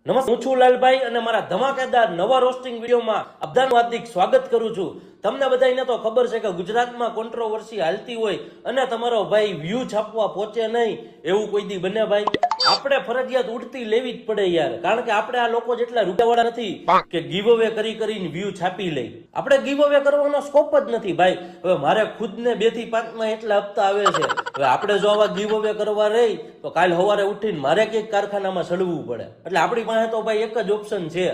નમસ્કાર, હું છું લાલભાઈ અને મારા ધમાકેદાર નવા રોસ્ટિંગ વિડીયોમાં આપનું હાર્દિક સ્વાગત કરું છું। તમને બધાને તો ખબર છે કે ગુજરાતમાં કોન્ટ્રોવર્સી હાલતી હોય અને તમારો ભાઈ વ્યૂ છાપવા પહોંચે નહીં એવું કોઈ દી બને ભાઈ? આપણે ફરજિયાત ઉડતી લેવી જ પડે યાર, કારણ કે આપણે આ લોકો જેટલા રૂપિયાવાળા નથી કે ગીવ અવે કરીને વ્યૂ છાપી લઈ। આપણે ગીવ અવે કરવાનો સ્કોપ જ નથી ભાઈ। હવે મારે ખુદને 2 થી 5 માં એટલા હપ્તા આવે છે। હવે આપણે જો આવા ગીવ અવે કરવા રહી તો કાલ સવારે ઉઠીને મારે કંઈક કારખાનામાં સડવું પડે। એટલે આપણી પાસે તો ભાઈ એક જ ઓપ્શન છે,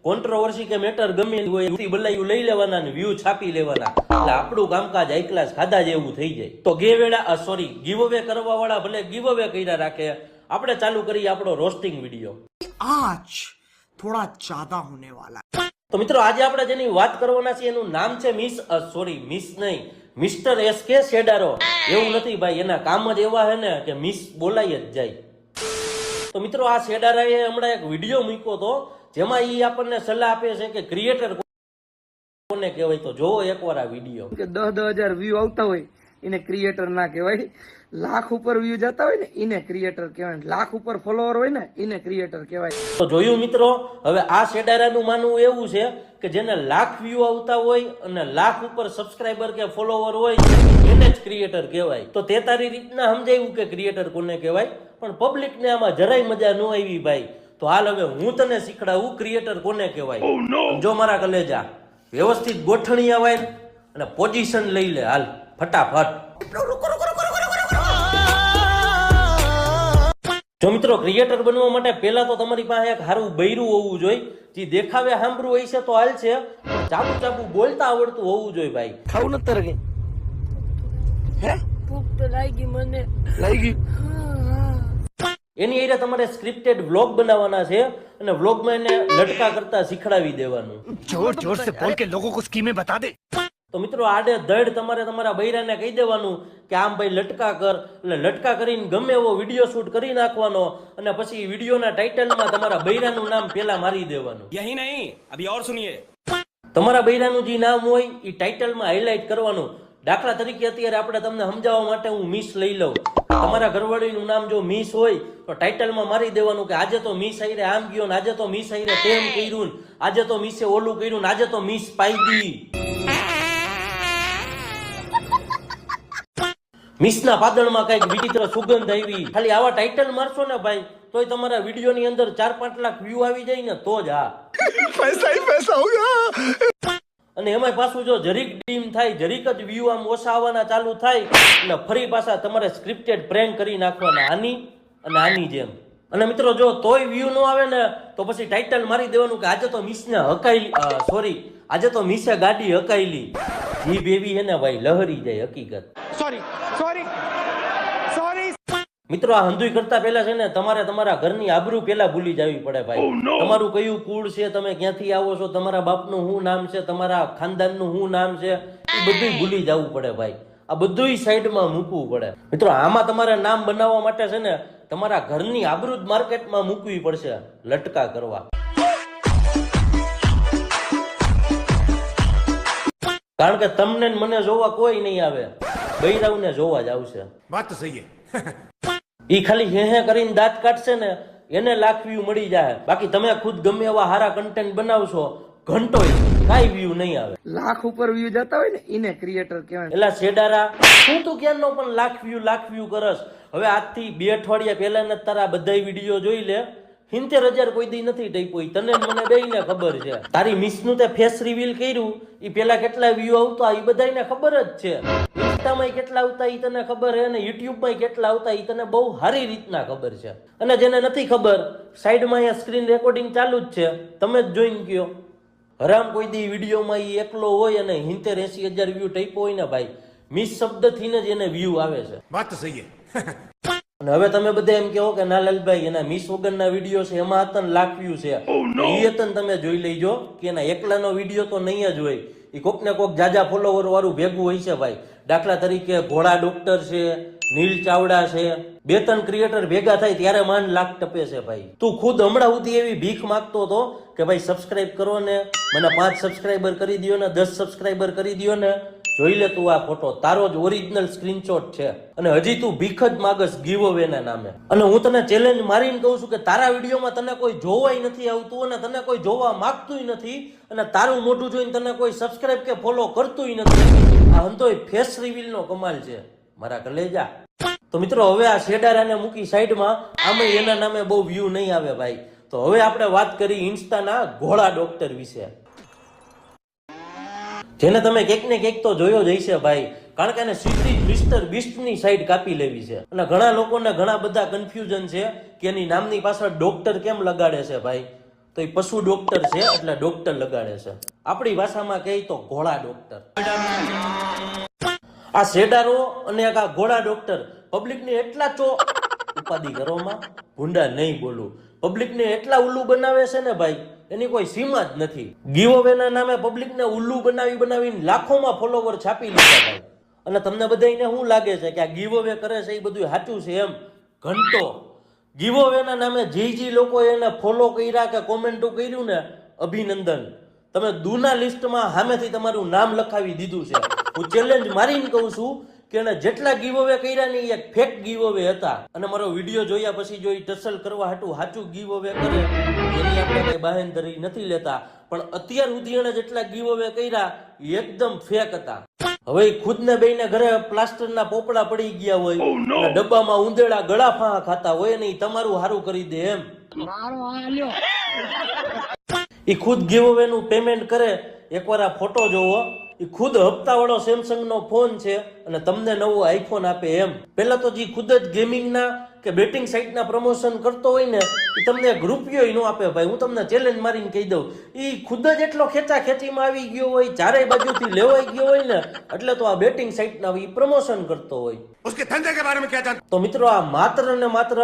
કોન્ટ્રોવર્સી કે મેટર ગમે હોય બલાયું લઈ લેવાના ને વ્યૂ છાપી લેવાના, એટલે આપણું કામકાજ હાઈ ક્લાસ ખાધા જેવું થઈ જાય। તો ગીવ અવે કરવા વાળા ભલે ગીવ અવે કર્યા રાખે, આપણે ચાલુ કરીએ આપણો રોસ્ટિંગ વિડીયો। आज थोड़ा ज्यादा होने वाला है। તો મિત્રો આજે આપણે જેની વાત કરવાના છે એનું નામ છે મિસ્ટર એસકે શેડારો। એવું નથી ભાઈ, એના કામ જ એવા છે ને કે મિસ બોલાય જ જાય। તો મિત્રો આ શેડારાએ હમણાં એક વિડીયો મૂક્યો હતો જેમાં ઈ આપણને સલાહ આપે છે કે ક્રિએટર કોને કહેવાય। તો જોવો એકવાર આ વિડીયો। કે 10,000 વ્યૂ આવતા હોય એને ક્રિએટર ના કહેવાય, લાખ ઉપર વ્યૂ જતા હોય ને એને ક્રિએટર કહેવાય, લાખ ઉપર ફોલોવર હોય ને એને ક્રિએટર કહેવાય। તો જોયું મિત્રો, હવે આ શેડારાનું માનવું એવું છે કે જેને લાખ વ્યૂ આવતા હોય અને લાખ ઉપર સબસ્ક્રાઇબર કે ફોલોવર હોય એને જ ક્રિએટર કહેવાય। તો તે તારી રીતના સમજાયું કે ક્રિએટર કોને કહેવાય, પણ પબ્લિકને આમાં જરાય મજા ન આવી ભાઈ। તો હાલ હવે હું તને શીખડાવું ક્રિએટર કોને કહેવાય। જો મારા કલેજા વ્યવસ્થિત ગોઠણી આવાય અને પોઝિશન લઈ લે, હાલ ફટાફટ। જો મિત્રો ક્રિએટર બનવા માટે પહેલા તો તમારી પાસે એક સારું બૈરું હોવું જોઈએ, જે દેખાવે સાંભળવું હોય છે તો હાલ છે, ચાપુ ચાપુ બોલતા આવડતું હોવું જોઈએ ભાઈ। ખાવું નથી તારે કઈ? હે ભૂખ તો લાગી મને। લાગી? એની એરિયા તમારે સ્ક્રિપ્ટેડ વ્લોગ બનાવવાના છે અને વ્લોગમાં એને લટકા કરતા શીખડાવી દેવાનું। जोर जोर से बोल के लोगों को स्कीमें बता दे। તો મિત્રો આડે ધડ તમારે તમારા બૈરાને કહી દેવાનું કે આમ ભાઈ લટકા કર, એટલે લટકા કરીને ગમે એવો વિડીયો શૂટ કરી નાખવાનો અને પછી વિડીયોના ટાઇટલમાં તમારા બૈરાનું નામ પેલા મારી દેવાનું। यही नहीं, अभी और सुनिए। તમારા બૈરાનું જે નામ હોય એ ટાઇટલમાં હાઇલાઇટ કરવાનું। દાખલા તરીકે અત્યારે આપણે તમને સમજાવવા માટે હું મિસ લઈ લઉં, તમારા ઘરવાળીનું નામ જો મિસ હોય તો ટાઇટલમાં મારી દેવાનું કે આજે તો મિસ આઈરે આમ ગયો ને આજે તો મિસ આઈરે તેમ કર્યું ને આજે તો મિસે ઓલું કર્યું ને આજે તો મિસ પાઈ મિસના પાદળમાં કઈક વિચિત્ર સુગંધ આવી, ખાલી આવા ટાઇટલ મારશો ને ભાઈ તોય તમારા વિડીયોની અંદર 4-5 લાખ વ્યૂ આવી જાય ને તો જ હા पैसा ही पैसा होगा। અને એમાં પાછું જો જરીક ડીમ થાય, જરીક જ વ્યૂ આમ ઓછા આવવાના ચાલુ થાય એટલે ફરી પાછા તમારે સ્ક્રિપ્ટેડ પ્રેન્ક કરી નાખવાના આની અને આની જેમ। અને મિત્રો જો તોય વ્યૂ ન આવે ને તો પછી ટાઇટલ મારી દેવાનું કે આજે તો મિસને હકાઈલી, આજે તો મિસે ગાડી હકાઈલી। જીભ એવી હે ને ભાઈ લહરી જાય હકીકત। Sorry sorry sorry. મિત્રો આ હંધુઈ કરતા પહેલા છે ને તમારે તમારા ઘરની આબરૂ પેલા ભૂલી જવી પડે ભાઈ। તમારું કયું કુળ છે, તમે ક્યાંથી આવો છો, તમારા બાપનું શું નામ છે, તમારા ખાનદાનનું શું નામ છે, એ બધું ભૂલી જવું પડે ભાઈ। આ બધું સાઈડમાં મૂકવું પડે મિત્રો। આમાં તમારે નામ બનાવવા માટે છે ને તમારા ઘરની આબરૂ જ માર્કેટમાં મૂકવી પડશે લટકા કરવા। કારણ કે તમને મને જોવા કોઈ નહીં આવે, બૈરાવને જોવા જ આવશે। बात तो सही है। ઈ ખાલી હે કરીને દાંત કાઢશે ને એને લાખ વ્યૂ મળી જાય, બાકી તમે ખુદ ગમે એવા સારા કન્ટેન્ટ બનાવશો ઘંટોય કાઈ વ્યૂ નહીં આવે। લાખ ઉપર વ્યૂ જતા હોય ને એને ક્રિએટર કહેવાય। એલા શેડારા શું તું ક્યાંનો પણ લાખ વ્યૂ કરસ? હવે આજથી 2 અઠવાડિયા પહેલાના તારા બધા વિડીયો જોઈ લે, 70,000 કોઈ દી નથી ટઈપો, તને મને બેયને ખબર છે। તારી મિસનું તે ફેસ રિવીલ કર્યું ઈ પેલા કેટલા વ્યૂ આવતા ઈ બધાયને ખબર જ છે, ઇન્સ્ટામાં કેટલા આવતા ઈ તને ખબર છે અને યુટ્યુબમાં કેટલા આવતા ઈ તને બહુ સારી રીતના ખબર છે। અને જેને નથી ખબર સાઈડમાં અહીંયા સ્ક્રીન રેકોર્ડિંગ ચાલુ જ છે, તમે જ જોઈને કયો। હરામ કોઈ દી વિડીયોમાં ઈ એકલો હોય અને 70-80,000 વ્યૂ ટઈપો હોય ને ભાઈ, મિસ શબ્દથી જ એને વ્યૂ આવે છે। बात તો સહી है। અને હવે તમે બધા એમ કહો કે ના લાલભાઈ એના મિસ વગરના વિડીયો છે એમાં હતા લાખ વ્યૂ છે, એ હતા તમે જોઈ લેજો કે એના એકલાનો વિડીયો તો નહીં જ હોય, એ કોક ને કોક જાજા ફોલોવર વાળું ભેગું હોય છે ભાઈ। દાખલા તરીકે ઘોડા ડોક્ટર છે, નીલ ચાવડા છે, 2-3 ક્રિએટર ભેગા થાય ત્યારે માંડ લાખ ટપે છે ભાઈ। તું ખુદ હમણાં સુધી એવી ભીખ માંગતો હતો કે ભાઈ સબસ્ક્રાઇબ કરો ને, મને 5 સબસ્ક્રાઇબર કરી દો ને, 10 સબસ્ક્રાઇબર કરી દો ને, જોઈ લે તું આ ફોટો, તારો જ ઓરિજિનલ સ્ક્રીનશોટ છે અને હજી તું ભીખ જ માગસ ગીવ અવે ના નામે. અને હું તને ચેલેન્જ મારીને કહું છું કે તારા વિડીયોમાં તને કોઈ જોવાય નથી આવતું અને તને કોઈ જોવા માંગતું નથી અને તારું મોઢું જોઈને તને કોઈ સબસ્ક્રાઇબ કે ફોલો કરતું નથી. આ હંતોય ફેસ રિવીલ નો કમાલ છે મારા કલેજા. તો મિત્રો હવે આ શેડારાને મૂકી સાઈડમાં, આમાં એના નામે બહુ વ્યૂ નહીં આવે ભાઈ. તો હવે આપણે વાત કરી ઇન્સ્ટાના ઘોડા ડોક્ટર વિશે, જેને તમે ક્યાંક ને ક્યાંક તો જોયો જ હશે ભાઈ, કારણ કે એને સીધી મિસ્ટર બીસ્ટની સાઈડ કાપી લેવી છે. અને ઘણા લોકોને ઘણા બધા કન્ફ્યુઝન છે કે એની નામની પાછળ ડોક્ટર કેમ લગાડે છે ભાઈ. તો એ પશુ ડોક્ટર છે એટલે ડોક્ટર લગાડે છે. આપણી ભાષામાં કહી તો ઘોડા ડોક્ટર. આ શેડારો અને આ ઘોડા ડોક્ટર પબ્લિકને એટલા ઉપાધિ કરોમાં ભૂંડા નહીં બોલું, પબ્લિકને એટલા ઉલ્લુ બનાવે છે ને ભાઈ, એની કોઈ સીમા જ નથી. ગીવ અવે ના નામે પબ્લિકને ઉલ્લુ બનાવીને લાખોમાં ફોલોવર છાપી લીધા ભાઈ. અને તમને બધાને શું લાગે છે કે આ ગીવ અવે કરે છે એ બધું સાચું છે એમ? ઘંટો. ગીવ અવે ના નામે જે લોકો એને ફોલો કર્યા કે કોમેન્ટો કર્યું ને, અભિનંદન, તમે દૂના લિસ્ટમાં સામેથી તમારું નામ લખાવી દીધું છે. હું ચેલેન્જ મારીને કહું છું કે એને જેટલા ગીવ અવે કર્યા ને એક ફેક ગીવ અવે હતા. અને મારો વિડીયો જોયા પછી જો ટસલ કરવા હાટું સાચું ગીવ અવે કરે એની આપણે કઈ બાહેંધરી નથી લેતા, પણ અત્યાર સુધી એને જેટલા ગીવ અવે કર્યા એ એકદમ ફેક હતા. હવે ખુદને બેને ઘરે પ્લાસ્ટરના પોપડા પડી ગયા હોય અને ડબ્બામાં ઉંદેડા ગળાફા ખાતા હોય ને તમારું હારું કરી દે એમ. એ ખુદ ગીવ અવે નું પેમેન્ટ કરે. એકવાર આ ફોટો જોવો, એ ખુદ હપ્તાવાળો સેમસંગ નો ફોન છે અને તમને નવો આઈફોન આપે એમ. પેલા તો જે ખુદ જ ગેમિંગના કે બેટિંગ સાઇટના પ્રમોશન કરતો હોય ને એ તમને એક રૂપિયો નો આપે ભાઈ. હું તમને ચેલેન્જ મારીને કહી દઉં, એ ખુદ જ એટલો ખેંચાખેંચીમાં આવી ગયો હોય, ચારેય બાજુથી લેવાઈ ગયો હોય ને, એટલે તો આ બેટિંગ સાઇટના પ્રમોશન કરતો હોય. उसके धंधे के बारे में क्या जानते? તો મિત્રો આ માત્ર ને માત્ર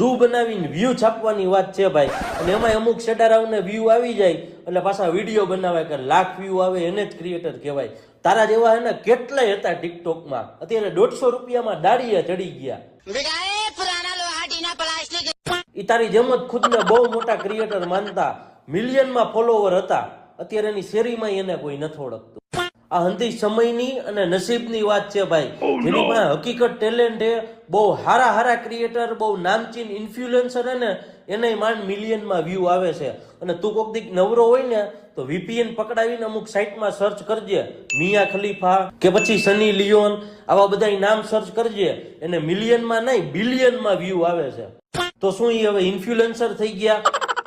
દૂ બનાવીને વ્યૂ છાપવાની વાત છે ભાઈ. અને એમાં અમુક શેડારાઓને વ્યૂ આવી જાય એટલે પાછા વિડીયો બનાવે કે લાખ વ્યૂ આવે એને જ ક્રિએટર કહેવાય. તારા જેવા હે ને કેટલાય હતા ટિકટોકમાં, અત્યારે 150 રૂપિયામાં દાડીએ ચડી ગયા. ઈ તારી જેમ જ ખુદને બહુ મોટા ક્રિએટર માનતા, મિલિયનમાં ફોલોવર હતા, અત્યારે એની શેરીમાં એને કોઈ નથી ઓળખતું. આ હંધી સમયની અને નસીબની વાત છે ભાઈ. જેની પાસે હકીકત ટેલેન્ટ છે, બહુ હારા ક્રિએટર, બહુ નામચીન ઇન્ફ્લુએન્સર હે ને, એને માંડ મિલિયનમાં વ્યૂ આવે છે. અને તું કોક દીક નવરો હોય ને તો VPN પકડાવીને અમુક સાઇટમાં સર્ચ કરજે, મિયા ખલીફા કે પછી સની લિયોન, આવા બધા નામ સર્ચ કરજે, એને મિલિયનમાં નહીં બિલિયનમાં વ્યૂ આવે છે. તો શું એ હવે ઇન્ફ્લુએન્સર થઈ ગયા?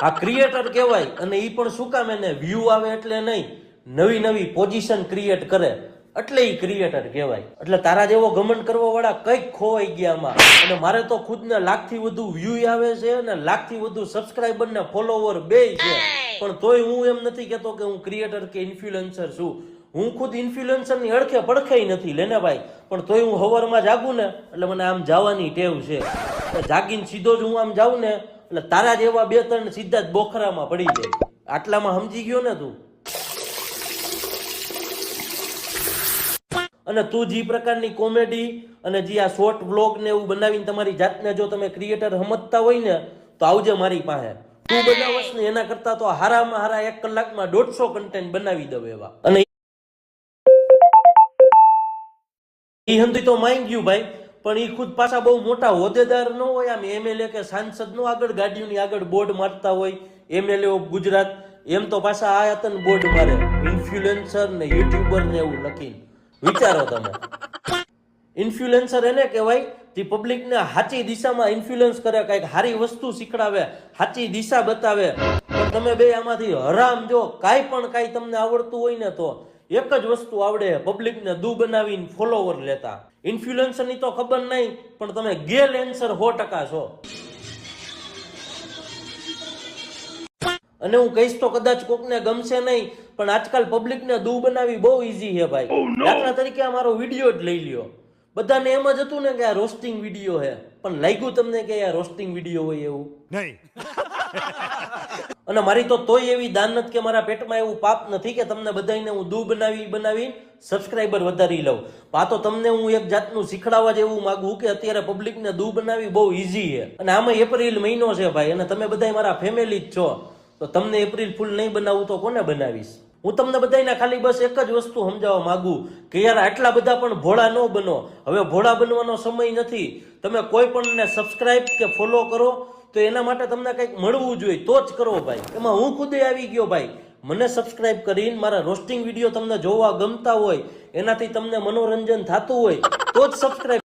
આ ક્રિએટર કહેવાય. અને એ પણ શું કામ? એને વ્યૂ આવે એટલે નહીં, નવી પોઝિશન ક્રિએટ કરે એટલે એ ક્રિએટર કહેવાય. એટલે તારા જેવો ઘમંડ કરવા વાળા કઈક ખોવાઈ ગયા આમાં. અને મારે તો ખુદને લાખથી વધુ વ્યૂ આવે છે અને લાખથી વધુ સબસ્ક્રાઇબર ને ફોલોવર બે છે, પણ તોય હું એમ નથી કહેતો કે હું ક્રિએટર કે ઇન્ફ્લુએન્સર છું. હું ખુદ ઇન્ફ્લુએન્સર ની અડખે પડખે નથી લેને ભાઈ, પણ તોય હું હવારમાં જાગું ને એટલે મને આમ જવાની ટેવ છે. જાગીને સીધો જ હું આમ જાઉં ને એટલે તારા જેવા 2-3 સીધા જ બોખરામાં પડી જાય. આટલામાં સમજી ગયો ને તું? અને તું જે પ્રકારની કોમેડી અને જે આ શોર્ટ બ્લોગ ને એવું બનાવીને તમારી જાતને જો તમે ક્રિએટર સમજતા હોય ને તો આવજે મારી પાસે. તું બનાવસ ને એના કરતા તો હારામાં હારા 1 કલાકમાં 150 કન્ટેન્ટ બનાવી દઉં એવા. અને એ હંધી તો માંગ ગયું ભાઈ, પણ એ ખુદ પાછા બહુ મોટા હોદ્દેદાર ન હોય, આમ MLA કે સાંસદ નો આગળ ગાડીઓની આગળ બોર્ડ મારતા હોય, MLA ઓફ ગુજરાત, એમ તો પાછા આ હતા ને બોર્ડ મારે ઇન્ફ્લુએન્સર ને યુટ્યુબર ને એવું લખીને. વિચારો તમે, ઇન્ફ્લુએન્સર એને કહેવાય જે પબ્લિક ને સાચી દિશામાં ઇન્ફ્લુએન્સ કરે, કઈક સારી વસ્તુ શીખડાવે, સાચી દિશા બતાવે. પણ તમે બે આમાંથી હરામ જો કાંઈ તમને આવડતું હોય ને તો એક જ વસ્તુ આવડે, પબ્લિક ને દૂ બનાવીને ફોલોવર લેતા. ઇન્ફ્લુએન્સર ની તો ખબર નહીં, પણ તમે ગેલ એન્સર 100% છો. અને હું કહીશ તો કદાચ કોકને ગમશે નહીં, પણ આજકાલ પબ્લિક ને દૂ બનાવી બહુ ઈઝી છે ભાઈ. દાખલા તરીકે આ મારો વિડીયો જ લઈ લ્યો, બધાને એમ જ હતું ને કે આ રોસ્ટિંગ વિડીયો છે, પણ લાગ્યું તમને કે આ રોસ્ટિંગ વિડીયો હોય એવું નહીં. અને મારી તો તોય એવી દાનત કે મારા પેટમાં એવું પાપ નથી કે તમને બધાને હું દૂ બનાવી સબસ્ક્રાઇબર વધારી લઉં. આ તો તમને હું એક જાતનું શીખડાવવા જેવું માંગુ કે અત્યારે પબ્લિકને દૂ બનાવી બહુ ઈઝી છે. અને આમાં એપ્રિલ મહિનો છે ભાઈ, અને તમે બધા મારા ફેમિલી જ છો, તો તમને એપ્રિલ ફૂલ નહીં બનાવું તો કોને બનાવીશ? હું તમને બધાને ખાલી બસ એક જ વસ્તુ સમજાવવા માંગુ કે યાર આટલા બધા પણ ભોળા ન બનો. હવે ભોળા બનવાનો સમય નથી. તમે કોઈ પણને સબસ્ક્રાઇબ કે ફોલો કરો તો એના માટે તમને કંઈક મળવું જોઈએ તો જ કરો ભાઈ. એમાં હું ખુદે આવી ગયો ભાઈ. મને સબસ્ક્રાઇબ કરીને મારા રોસ્ટિંગ વિડીયો તમને જોવા ગમતા હોય, એનાથી તમને મનોરંજન થતું હોય તો જ સબસ્ક્રાઇબ